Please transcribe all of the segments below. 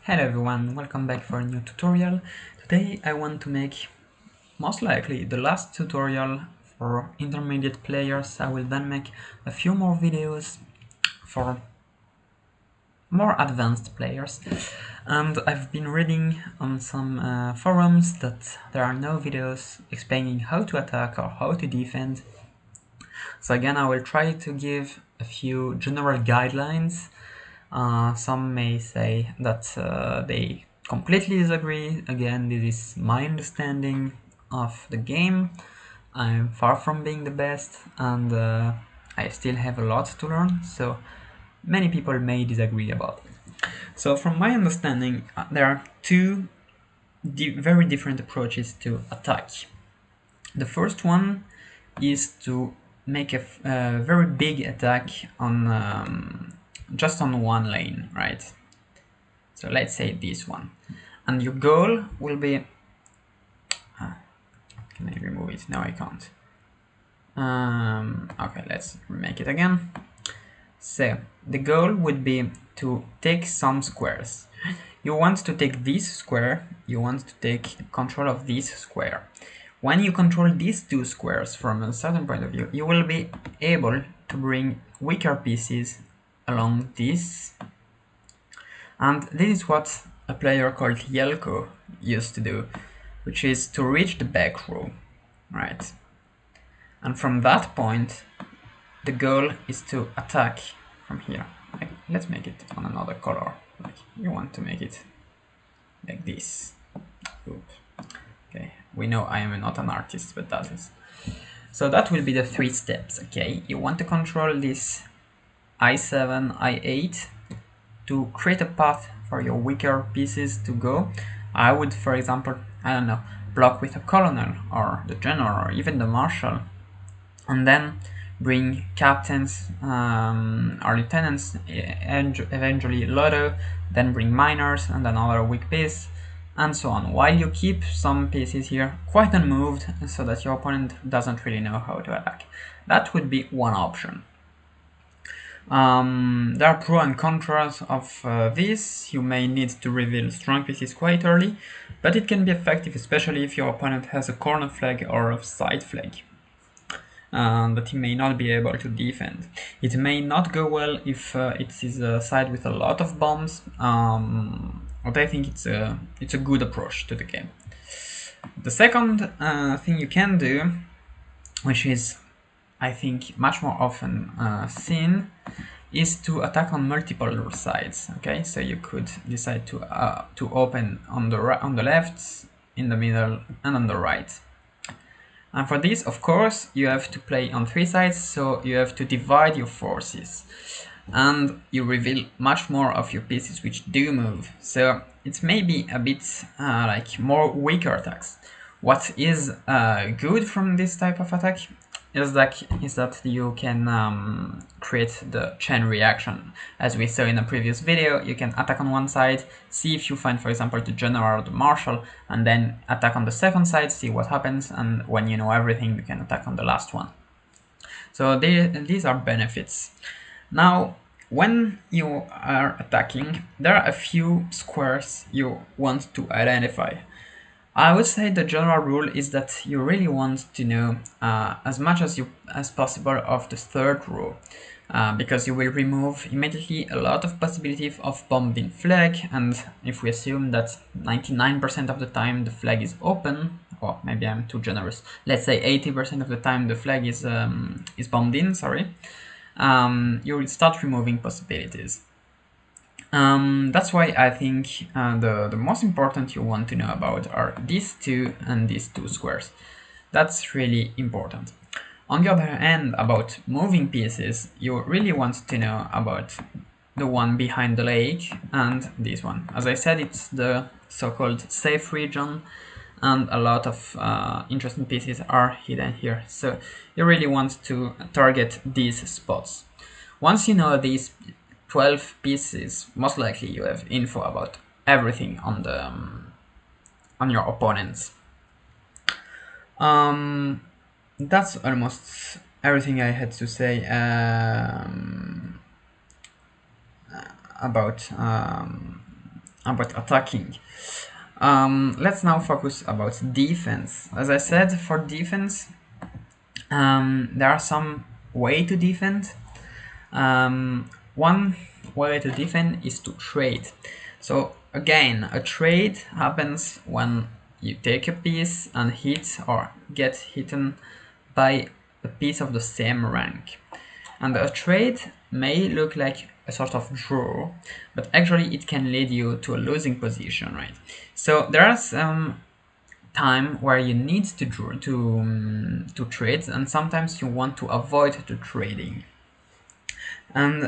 Hello everyone, welcome back for a new tutorial. Today I want to make most likely the last tutorial for intermediate players. I will then make a few more videos for more advanced players. And I've been reading on some forums that there are no videos explaining how to attack or how to defend. So again, I will try to give a few general guidelines. Some may say that they completely disagree. Again, this is my understanding of the game. I'm far from being the best, and I still have a lot to learn, so many people may disagree about it. So from my understanding, there are two very different approaches to attack. The first one is to make a very big attack on just on one lane, right? So let's say this one, and your goal will be can I remove it? No, I can't. Okay, let's make it again. So the goal would be to take some squares. You want to take this square, you want to take control of this square. When you control these two squares from a certain point of view, you will be able to bring weaker pieces along this. And this is what a player called Yelko used to do, which is to reach the back row, right? And from that point, the goal is to attack from here. Like, let's make it on another color. Like, you want to make it like this. Oops. Okay, we know I am not an artist, but that is. So that will be the 3 steps, okay? You want to control this I7, I8 to create a path for your weaker pieces to go. I would, for example, I don't know, block with a colonel or the general or even the marshal, and then bring captains or lieutenants, eventually Lotto, then bring miners and another weak piece, and so on, while you keep some pieces here quite unmoved so that your opponent doesn't really know how to attack. That would be one option. There are pros and cons of this. You may need to reveal strong pieces quite early, but it can be effective, especially if your opponent has a corner flag or a side flag that he may not be able to defend. It may not go well if it is a side with a lot of bombs, but I think it's a good approach to the game. The second thing you can do, which is I think much more often seen, is to attack on multiple sides. Okay, so you could decide to open on the left, in the middle, and on the right. And for this, of course, you have to play on 3 sides, so you have to divide your forces. And you reveal much more of your pieces which do move. So it's maybe a bit like more weaker attacks. What is good from this type of attack is that you can create the chain reaction. As we saw in a previous video, you can attack on one side, see if you find, for example, the general or the marshal, and then attack on the second side, see what happens, and when you know everything, you can attack on the last one. So these are benefits. Now, when you are attacking, there are a few squares you want to identify. I would say the general rule is that you really want to know as much as possible of the third row, because you will remove immediately a lot of possibility of bombed in flag, and if we assume that 99% of the time the flag is open, or maybe I'm too generous, let's say 80% of the time the flag is bombed in, sorry, you will start removing possibilities. That's why I think the most important you want to know about are these two and these two squares. That's really important. On the other hand, about moving pieces, you really want to know about the one behind the lake and this one. As I said, it's the so-called safe region, and a lot of interesting pieces are hidden here. So you really want to target these spots. Once you know these 12 pieces, most likely you have info about everything on the on your opponents. That's almost everything I had to say about about attacking. Let's now focus about defense. As I said, for defense, there are some way to defend. One way to defend is to trade. So again, a trade happens when you take a piece and hit or get hitten by a piece of the same rank. And a trade may look like a sort of draw, but actually it can lead you to a losing position, right? So there are some time where you need to draw to trade, and sometimes you want to avoid the trading. And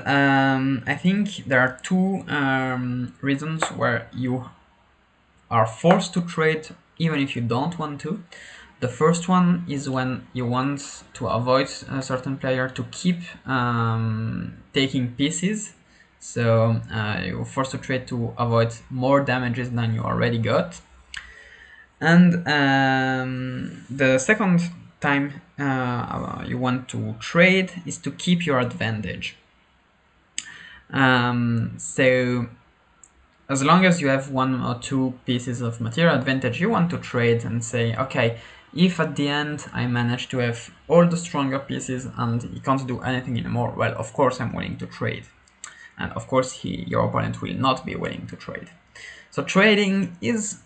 I think there are two reasons where you are forced to trade even if you don't want to. The first one is when you want to avoid a certain player to keep taking pieces. So you're forced to trade to avoid more damages than you already got. And the second time you want to trade is to keep your advantage. So as long as you have one or two pieces of material advantage, you want to trade and say, okay, if at the end I manage to have all the stronger pieces and he can't do anything anymore, well, of course I'm willing to trade. And of course your opponent will not be willing to trade. So trading is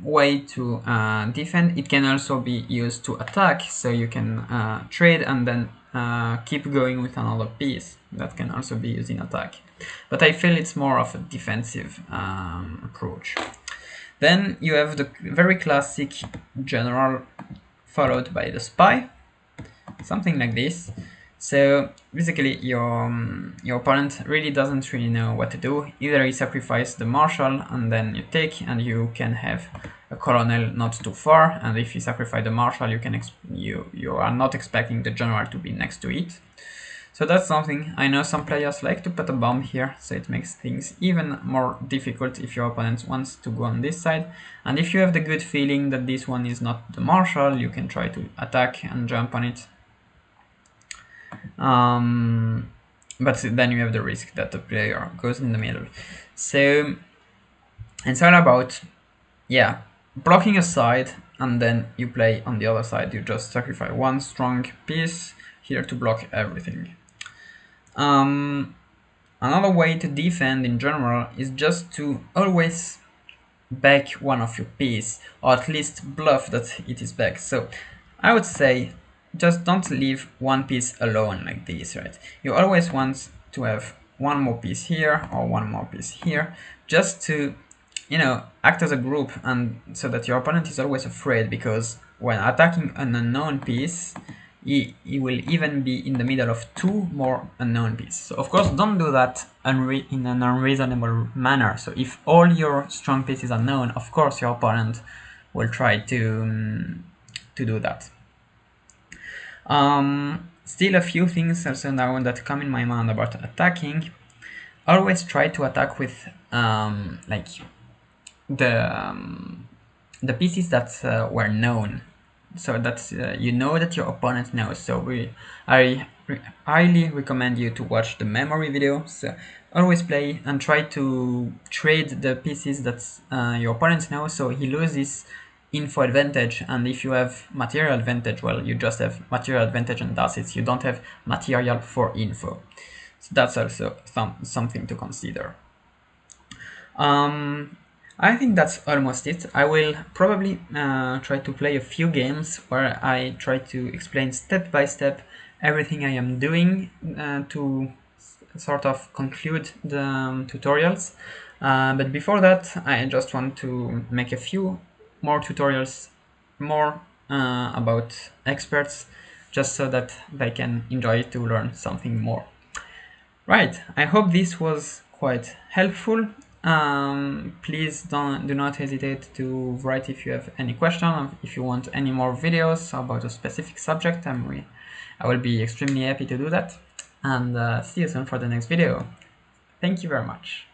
way to defend. It can also be used to attack, so you can trade and then keep going with another piece. That can also be used in attack, but I feel it's more of a defensive approach. Then you have the very classic general followed by the spy, something like this. So basically your opponent really doesn't really know what to do. Either he sacrifices the marshal and then you take and you can have a colonel not too far, and if you sacrifice the marshal you can you are not expecting the general to be next to it. So that's something. I know some players like to put a bomb here, so it makes things even more difficult if your opponent wants to go on this side. And if you have the good feeling that this one is not the marshal, you can try to attack and jump on it. But then you have the risk that the player goes in the middle. So it's all about, yeah, blocking a side and then you play on the other side. You just sacrifice one strong piece here to block everything. Another way to defend in general is just to always back one of your piece, or at least bluff that it is back. So I would say just don't leave one piece alone like this, right? You always want to have one more piece here or one more piece here, just to, you know, act as a group, and so that your opponent is always afraid, because when attacking an unknown piece, he will even be in the middle of two more unknown pieces. So of course don't do that in an unreasonable manner. So if all your strong pieces are known, of course your opponent will try to do that. Still a few things also now that come in my mind about attacking. Always try to attack with like the pieces that were known, so that you know that your opponent knows. So I highly recommend you to watch the memory video. So always play and try to trade the pieces that your opponent knows, so he loses info advantage, and if you have material advantage, well, you just have material advantage and that's it. You don't have material for info. So that's also something to consider. I think that's almost it. I will probably try to play a few games where I try to explain step by step everything I am doing to sort of conclude the tutorials. But before that, I just want to make a few more tutorials, more about experts, just so that they can enjoy to learn something more. Right, I hope this was quite helpful. Please do not hesitate to write if you have any question, or if you want any more videos about a specific subject. I will be extremely happy to do that. And see you soon for the next video. Thank you very much.